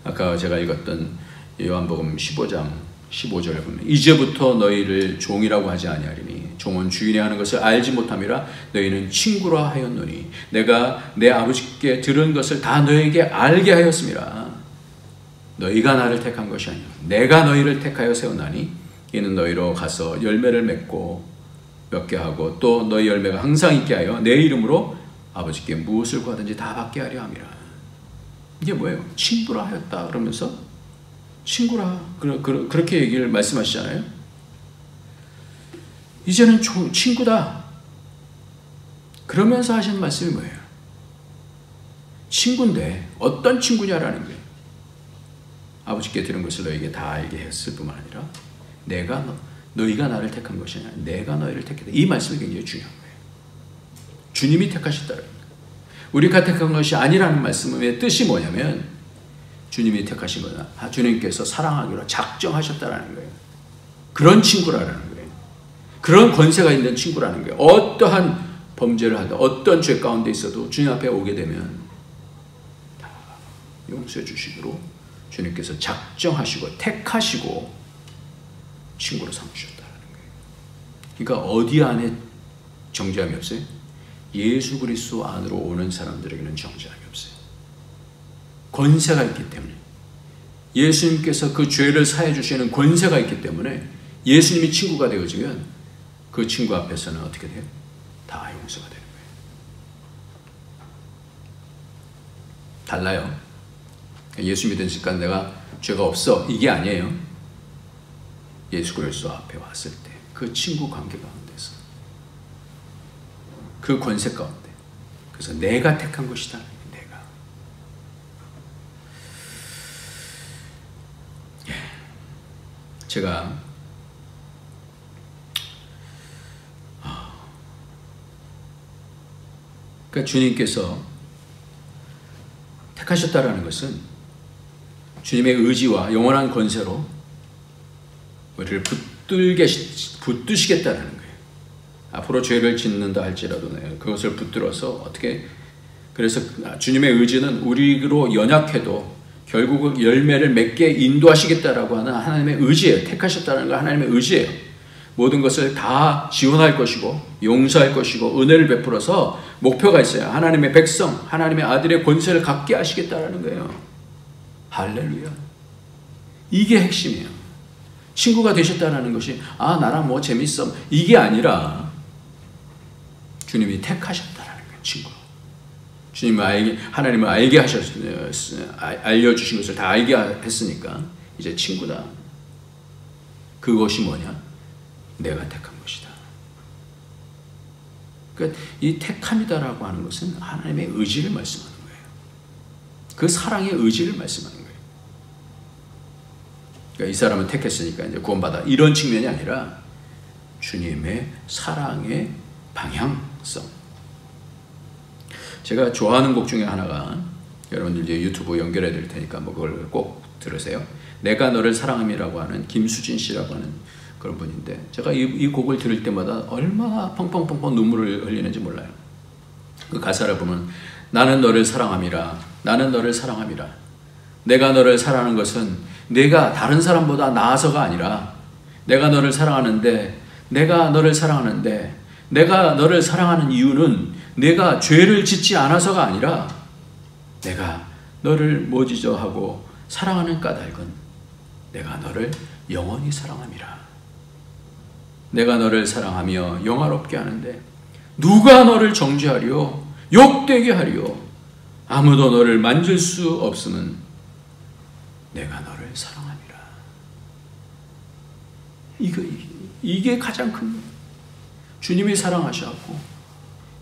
아까 제가 읽었던 요한복음 15장 15절에 보면 이제부터 너희를 종이라고 하지 아니하리니 종은 주인이 하는 것을 알지 못함이라 너희는 친구라 하였노니 내가 내 아버지께 들은 것을 다 너희에게 알게 하였음이라. 너희가 나를 택한 것이 아니라 내가 너희를 택하여 세우나니 이는 너희로 가서 열매를 맺고 맺게 하고 또 너희 열매가 항상 있게 하여 내 이름으로 아버지께 무엇을 구하든지 다 받게 하려 함이라. 이게 뭐예요? 친구라 하였다 그러면서 친구라 그렇게 얘기를 말씀하시잖아요. 이제는 친구다 그러면서 하시는 말씀이 뭐예요? 친구인데 어떤 친구냐라는 거예요. 아버지께 들은 것을 너희에게 다 알게 했을 뿐만 아니라 너희가 나를 택한 것이 아니라 내가 너희를 택했다. 이 말씀이 굉장히 중요한 거예요. 주님이 택하셨다는 거예요. 우리가 택한 것이 아니라는 말씀의 뜻이 뭐냐면 주님이 택하신 거다. 주님께서 사랑하기로 작정하셨다라는 거예요. 그런 친구라는 거예요. 그런 권세가 있는 친구라는 거예요. 어떠한 범죄를 하든 어떤 죄 가운데 있어도 주님 앞에 오게 되면 다 용서해 주시기로 주님께서 작정하시고 택하시고 친구로 삼으셨다는 거예요. 그러니까 어디 안에 정죄함이 없어요? 예수 그리스도 안으로 오는 사람들에게는 정죄함이 없어요. 권세가 있기 때문에 예수님께서 그 죄를 사해 주시는 권세가 있기 때문에 예수님이 친구가 되어지면 그 친구 앞에서는 어떻게 돼요? 다 용서가 되는 거예요. 달라요. 예수 믿으니까 내가 죄가 없어 이게 아니에요. 예수 그리스도 앞에 왔을 때 그 친구 관계 가운데서 그 권세 가운데 그래서 내가 택한 것이다. 내가 제가 그러니까 주님께서 택하셨다라는 것은 주님의 의지와 영원한 권세로 우리를 붙드시겠다는 거예요. 앞으로 죄를 짓는다 할지라도 그것을 붙들어서 어떻게 그래서 주님의 의지는 우리로 연약해도 결국 열매를 맺게 인도하시겠다라고 하는 하나님의 의지예요. 택하셨다는 건 하나님의 의지예요. 모든 것을 다 지원할 것이고 용서할 것이고 은혜를 베풀어서 목표가 있어요. 하나님의 백성, 하나님의 아들의 권세를 갖게 하시겠다라는 거예요. 할렐루야. 이게 핵심이에요. 친구가 되셨다는 것이 나랑 뭐 재밌어 이게 아니라 주님이 택하셨다라는 거예요. 친구. 주님이 하나님을 알게 알려주신 것을 다 알게 했으니까 이제 친구다. 그것이 뭐냐? 내가 택한 것이다. 그러니까 이 택함이다라고 하는 것은 하나님의 의지를 말씀하는 거예요. 그 사랑의 의지를 말씀하는 거예요. 그러니까 이 사람은 택했으니까 이제 구원받아 이런 측면이 아니라 주님의 사랑의 방향성. 제가 좋아하는 곡 중에 하나가 여러분들 이제 유튜브 연결해 드릴 테니까 뭐 그걸 꼭 들으세요. 내가 너를 사랑함이라고 하는 김수진 씨라고 하는 그런 분인데 제가 이 곡을 들을 때마다 얼마나 펑펑펑펑 눈물을 흘리는지 몰라요. 그 가사를 보면 나는 너를 사랑함이라 나는 너를 사랑함이라 내가 너를 사랑하는 것은 내가 다른 사람보다 나아서가 아니라 내가 너를 사랑하는데 내가 너를 사랑하는 이유는 내가 죄를 짓지 않아서가 아니라 내가 너를 모지저하고 사랑하는 까닭은 내가 너를 영원히 사랑함이라. 내가 너를 사랑하며 영화롭게 하는데 누가 너를 정죄하리요? 욕되게 하리요? 아무도 너를 만질 수 없음은 내가 너를 사랑함이라. 이게 가장 큰 거예요. 주님이 사랑하셔갖고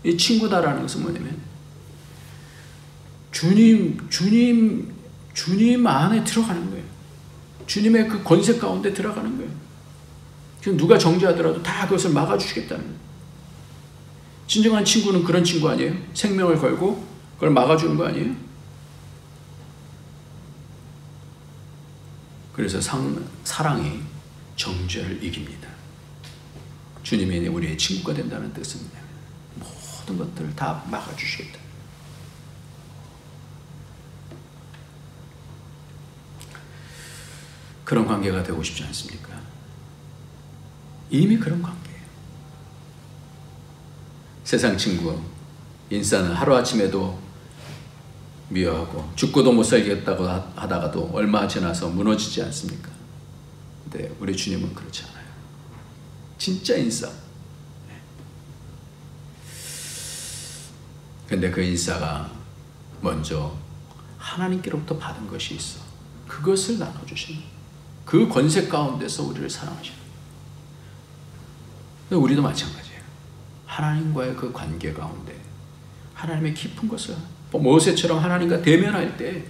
이 친구다라는 것은 뭐냐면 주님 안에 들어가는 거예요. 주님의 그 권세 가운데 들어가는 거예요. 누가 정죄하더라도 다 그것을 막아주시겠다는 거예요. 진정한 친구는 그런 친구 아니에요? 생명을 걸고 그걸 막아주는 거 아니에요? 그래서 사랑이 정죄를 이깁니다. 주님이 우리의 친구가 된다는 뜻은 모든 것들을 다 막아주시겠다. 그런 관계가 되고 싶지 않습니까? 이미 그런 관계예요. 세상 친구, 인싸는 하루아침에도 미워하고 죽고도 못 살겠다고 하다가도 얼마 지나서 무너지지 않습니까? 근데 우리 주님은 그렇지 않아요. 진짜 인싸. 근데 그 인싸가 먼저 하나님께로부터 받은 것이 있어. 그것을 나눠주시는 그 권세 가운데서 우리를 사랑하시는. 우리도 마찬가지예요. 하나님과의 그 관계 가운데 하나님의 깊은 것을 모세처럼 하나님과 대면할 때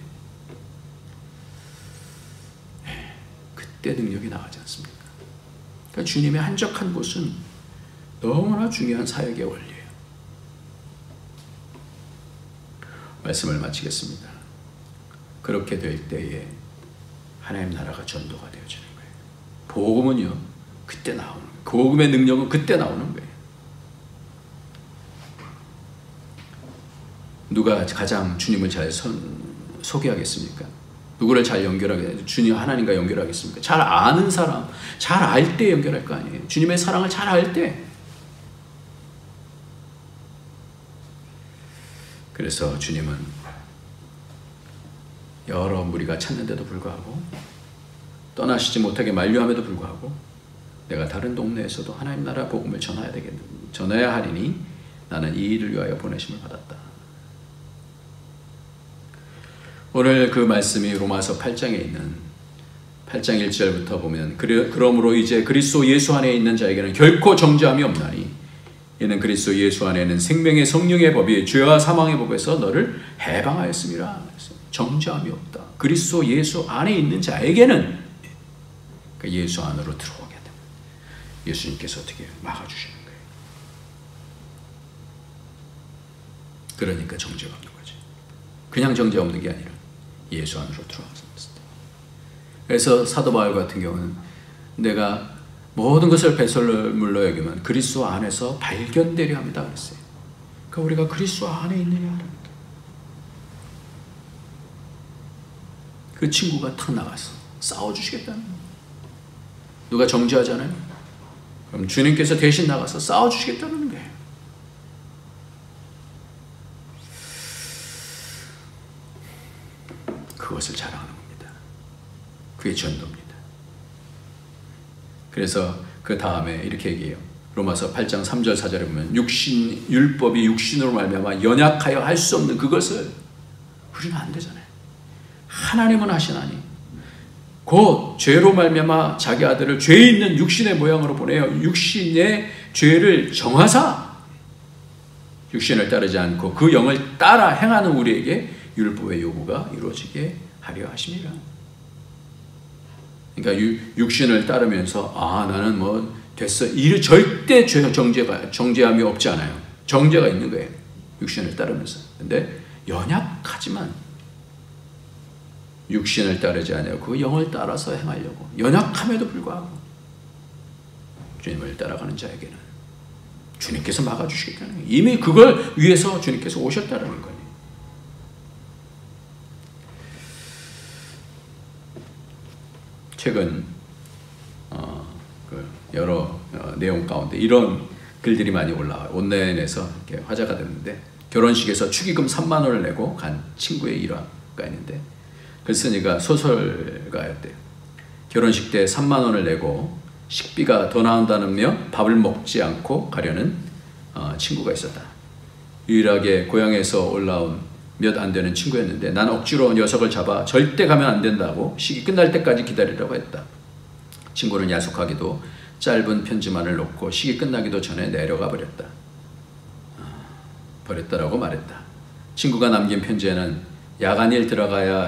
그때 능력이 나가지 않습니까? 그러니까 주님의 한적한 곳은 너무나 중요한 사역의 원리예요. 말씀을 마치겠습니다. 그렇게 될 때에 하나님 나라가 전도가 되어지는 거예요. 복음은요, 그때 나오는 거예요. 복음의 능력은 그때 나오는 거예요. 누가 가장 주님을 잘 소개하겠습니까? 누구를 잘 연결하게, 주님 하나님과 연결하겠습니까? 잘 아는 사람, 잘 알 때 연결할 거 아니에요. 주님의 사랑을 잘 알 때. 그래서 주님은 여러 무리가 찾는데도 불구하고 떠나시지 못하게 만류함에도 불구하고 내가 다른 동네에서도 하나님 나라 복음을 전해야 하리니 나는 이 일을 위하여 보내심을 받았다. 오늘 그 말씀이 로마서 8장에 있는 8장 1절부터 보면 그러므로 이제 그리스도 예수 안에 있는 자에게는 결코 정죄함이 없나니 이는 그리스도 예수 안에는 생명의 성령의 법이 죄와 사망의 법에서 너를 해방하였음이라. 정죄함이 없다. 그리스도 예수 안에 있는 자에게는 그 예수 안으로 들어오게 됩니다. 예수님께서 어떻게 막아주시는 거예요. 그러니까 정죄가 없는 거죠. 그냥 정죄 없는 게 아니라 예수 안으로 들어왔습니다. 그래서 사도 바울 같은 경우는 내가 모든 것을 배설물로 여기면 그리스도 안에서 발견되려 합니다 그랬어요. 그러니까 우리가 그리스도 안에 있느냐. 그 친구가 탁 나가서 싸워주시겠다는 거예요. 누가 정죄하잖아요. 그럼 주님께서 대신 나가서 싸워주시겠다는 거예요. 그것을 자랑하는 겁니다. 그게 전도입니다. 그래서 그 다음에 이렇게 얘기해요. 로마서 8장 3절 4절에 보면 율법이 육신으로 말미암아 연약하여 할 수 없는 그것을 우리는 안 되잖아요. 하나님은 하시나니 곧 죄로 말미암아 자기 아들을 죄 있는 육신의 모양으로 보내어 육신의 죄를 정하사 육신을 따르지 않고 그 영을 따라 행하는 우리에게 율법의 요구가 이루어지게 하려 하심이라. 그러니까 육신을 따르면서 나는 뭐 됐어. 이 절대 정죄함이 없지 않아요. 정죄가 있는 거예요. 육신을 따르면서. 근데 연약하지만 육신을 따르지 않고 그 영을 따라서 행하려고 연약함에도 불구하고 주님을 따라가는 자에게는 주님께서 막아주시겠다는 거예요. 이미 그걸 위해서 주님께서 오셨다는 거예요. 최근 여러 내용 가운데 이런 글들이 많이 올라와요. 온라인에서 이렇게 화제가 됐는데 결혼식에서 축의금 3만 원을 내고 간 친구의 일화가 있는데, 글쓴이가 소설가였대요. 결혼식 때 3만 원을 내고 식비가 더 나온다며 밥을 먹지 않고 가려는 친구가 있었다. 유일하게 고향에서 올라온 몇 안 되는 친구였는데, 난 억지로 녀석을 잡아 절대 가면 안 된다고 식이 끝날 때까지 기다리라고 했다. 친구는 야속하게도 짧은 편지만을 놓고 식이 끝나기도 전에 내려가 버렸다라고 말했다. 친구가 남긴 편지에는 야간일 들어가야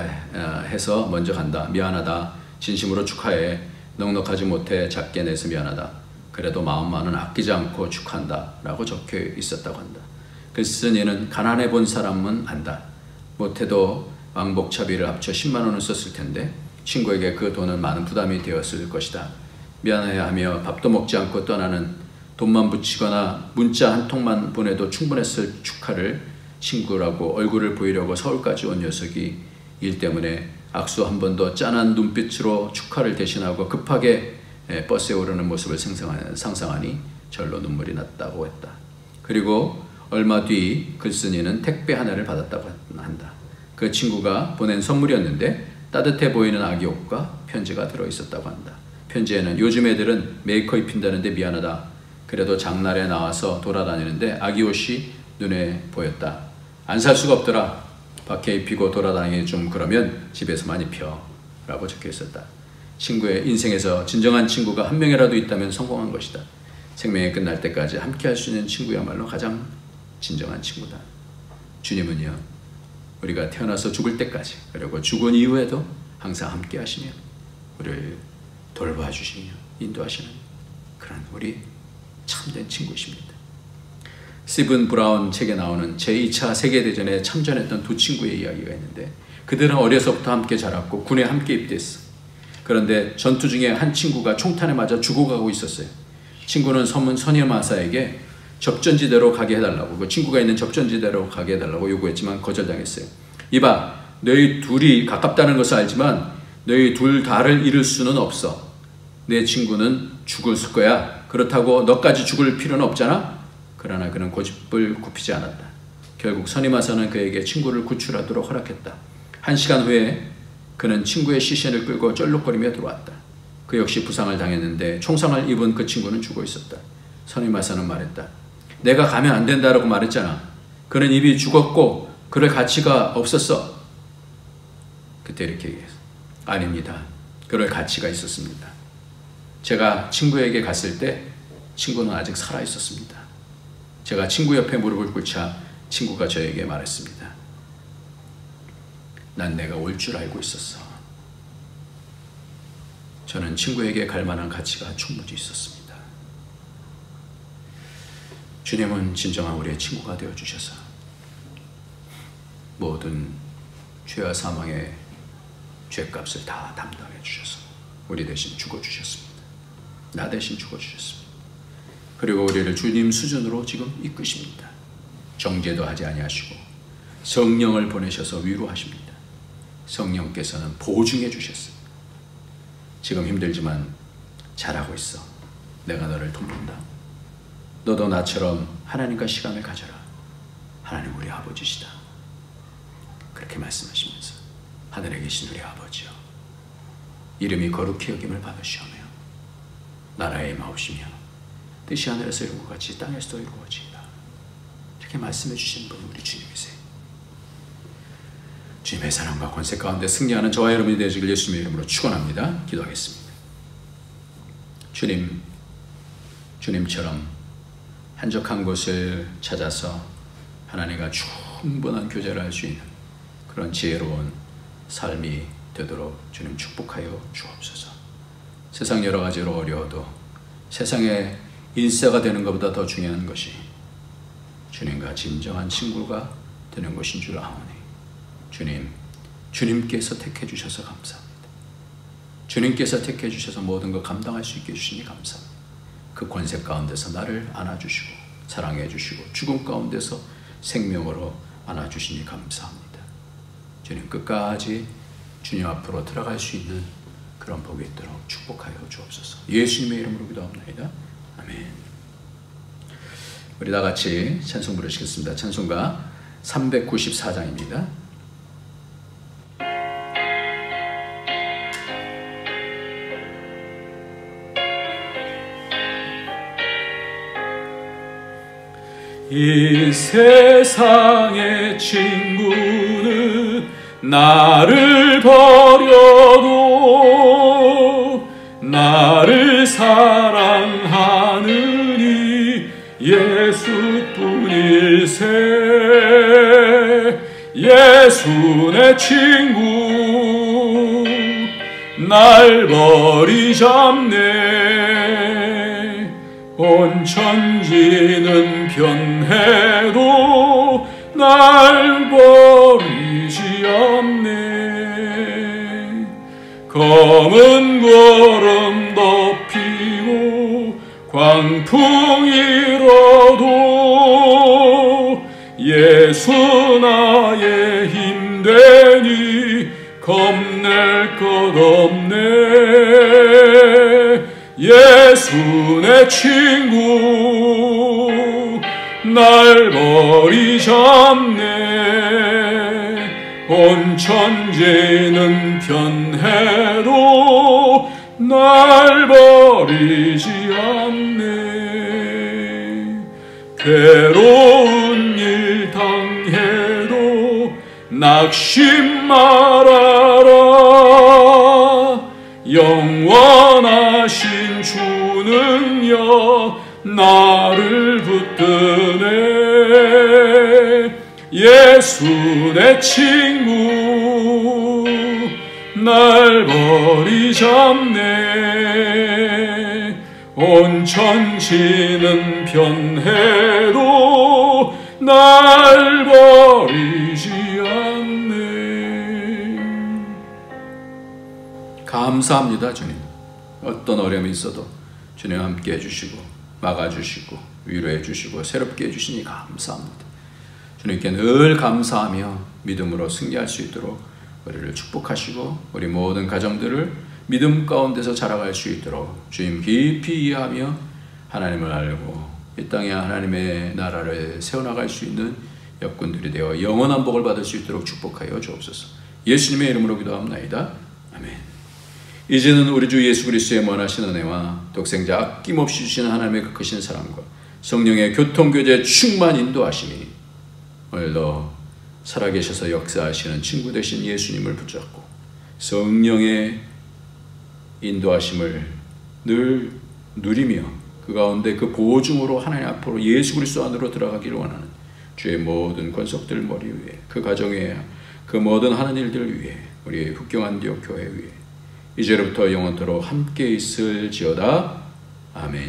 해서 먼저 간다. 미안하다. 진심으로 축하해. 넉넉하지 못해 작게 내서 미안하다. 그래도 마음만은 아끼지 않고 축하한다 라고 적혀 있었다고 한다. 글쓴이는 가난해 본 사람은 안다. 못해도 왕복차비를 합쳐 10만 원을 썼을 텐데 친구에게 그 돈은 많은 부담이 되었을 것이다. 미안해하며 밥도 먹지 않고 떠나는, 돈만 붙이거나 문자 한 통만 보내도 충분했을 축하를 친구라고 얼굴을 보이려고 서울까지 온 녀석이 일 때문에 악수 한 번 더 짠한 눈빛으로 축하를 대신하고 급하게 버스에 오르는 모습을 상상하니 절로 눈물이 났다고 했다. 그리고 얼마 뒤 글쓴이는 택배 하나를 받았다고 한다. 그 친구가 보낸 선물이었는데 따뜻해 보이는 아기 옷과 편지가 들어있었다고 한다. 편지에는 요즘 애들은 메이커 입힌다는데 미안하다. 그래도 장날에 나와서 돌아다니는데 아기 옷이 눈에 보였다. 안 살 수가 없더라. 밖에 입히고 돌아다니기 좀 그러면 집에서만 입혀 라고 적혀 있었다. 친구의 인생에서 진정한 친구가 한 명이라도 있다면 성공한 것이다. 생명이 끝날 때까지 함께 할 수 있는 친구야말로 가장 진정한 친구다. 주님은요, 우리가 태어나서 죽을 때까지, 그리고 죽은 이후에도 항상 함께 하시며 우리를 돌봐주시며 인도하시는 그런 우리 참된 친구이십니다. 스티븐 브라운 책에 나오는 제2차 세계대전에 참전했던 두 친구의 이야기가 있는데, 그들은 어려서부터 함께 자랐고 군에 함께 입대했어. 그런데 전투 중에 한 친구가 총탄에 맞아 죽어가고 있었어요. 친구는 선임마사에게 접전지대로 가게 해달라고, 그 친구가 있는 접전지대로 가게 해달라고 요구했지만 거절당했어요. 이봐, 너희 둘이 가깝다는 것을 알지만 너희 둘 다를 잃을 수는 없어. 내 친구는 죽을 거야. 그렇다고 너까지 죽을 필요는 없잖아. 그러나 그는 고집을 굽히지 않았다. 결국 선임마사는 그에게 친구를 구출하도록 허락했다. 1시간 후에 그는 친구의 시신을 끌고 쩔룩거리며 들어왔다. 그 역시 부상을 당했는데 총상을 입은 그 친구는 죽어 있었다. 선임마사는 말했다. 내가 가면 안 된다라고 말했잖아. 그는 이미 죽었고 그럴 가치가 없었어. 그때 이렇게 얘기했어. 아닙니다. 그럴 가치가 있었습니다. 제가 친구에게 갔을 때 친구는 아직 살아 있었습니다. 제가 친구 옆에 무릎을 꿇자 친구가 저에게 말했습니다. 난 내가 올 줄 알고 있었어. 저는 친구에게 갈 만한 가치가 충분히 있었습니다. 주님은 진정한 우리의 친구가 되어주셔서 모든 죄와 사망의 죄값을 다 담당해 주셔서 우리 대신 죽어주셨습니다. 나 대신 죽어주셨습니다. 그리고 우리를 주님 수준으로 지금 이끄십니다. 정죄도 하지 아니하시고 성령을 보내셔서 위로하십니다. 성령께서는 보증해 주셨습니다. 지금 힘들지만 잘하고 있어. 내가 너를 돕는다. 너도 나처럼 하나님과 시간을 가져라. 하나님 우리 아버지시다. 그렇게 말씀하시면서 하늘에 계신 우리 아버지여, 이름이 거룩히 여김을 받으시오며 나라의 마옵시며 뜻이 하늘에서 이룬 것 같이 땅에서도 이루어지이다. 이렇게 말씀해 주시는 분이 우리 주님이세요. 주님의 사랑과 권세 가운데 승리하는 저와 여러분이 되시길 예수님의 이름으로 축원합니다. 기도하겠습니다. 주님처럼 한적한 곳을 찾아서 하나님과 충분한 교제를 할 수 있는 그런 지혜로운 삶이 되도록 주님 축복하여 주옵소서. 세상 여러 가지로 어려워도 세상에 인싸가 되는 것보다 더 중요한 것이 주님과 진정한 친구가 되는 것인 줄 아오니 주님께서 택해 주셔서 감사합니다. 주님께서 택해 주셔서 모든 것 감당할 수 있게 해주시니 감사합니다. 그 권세 가운데서 나를 안아주시고 사랑해 주시고 죽음 가운데서 생명으로 안아주시니 감사합니다. 주님 끝까지 주님 앞으로 들어갈 수 있는 그런 복이 있도록 축복하여 주옵소서. 예수님의 이름으로 기도합니다. 아멘. 우리 다 같이 찬송 부르시겠습니다. 찬송가 394장입니다. 이 세상의 친구는 나를 버려도 나를 사랑하느니 예수뿐일세. 예수 내 친구 날 버리잡네. 온 천지는 변해도 날 버리지 않네. 검은 구름 덮이고 광풍이 일어도 예수 나의 힘 되니 겁낼 것 없네. 예수 내 친구 날 버리잡네. 온 천지는 변해도 날 버리지 않네. 괴로운 일 당해도 낙심 말아라. 영원하신 주는요 나를 붙드네. 예수 내 친구 날 버리잡네. 온 천지는 변해도 날 버리지 않네. 감사합니다. 주님, 어떤 어려움이 있어도 주님 함께 해주시고 막아주시고 위로해주시고 새롭게 해주시니 감사합니다. 주님께 늘 감사하며 믿음으로 승리할 수 있도록 우리를 축복하시고 우리 모든 가정들을 믿음 가운데서 자라갈 수 있도록 주님 깊이 이해하며 하나님을 알고 이 땅에 하나님의 나라를 세워나갈 수 있는 역군들이 되어 영원한 복을 받을 수 있도록 축복하여 주옵소서. 예수님의 이름으로 기도합나이다. 아멘. 이제는 우리 주 예수 그리스도의 무한하신 은혜와 독생자 아낌없이 주시는 하나님의 그 크신 사랑과 성령의 교통교제 충만 인도하심이 오늘도 살아계셔서 역사하시는 친구 되신 예수님을 붙잡고 성령의 인도하심을 늘 누리며 그 가운데 그 보증으로 하나님 앞으로 예수 그리스도 안으로 들어가기를 원하는 주의 모든 권속들 머리 위에 그 가정 위에 그 모든 하는 일들 위에 우리의 북경안디옥 교회 위에 이제로부터 영원토록 함께 있을지어다. 아멘.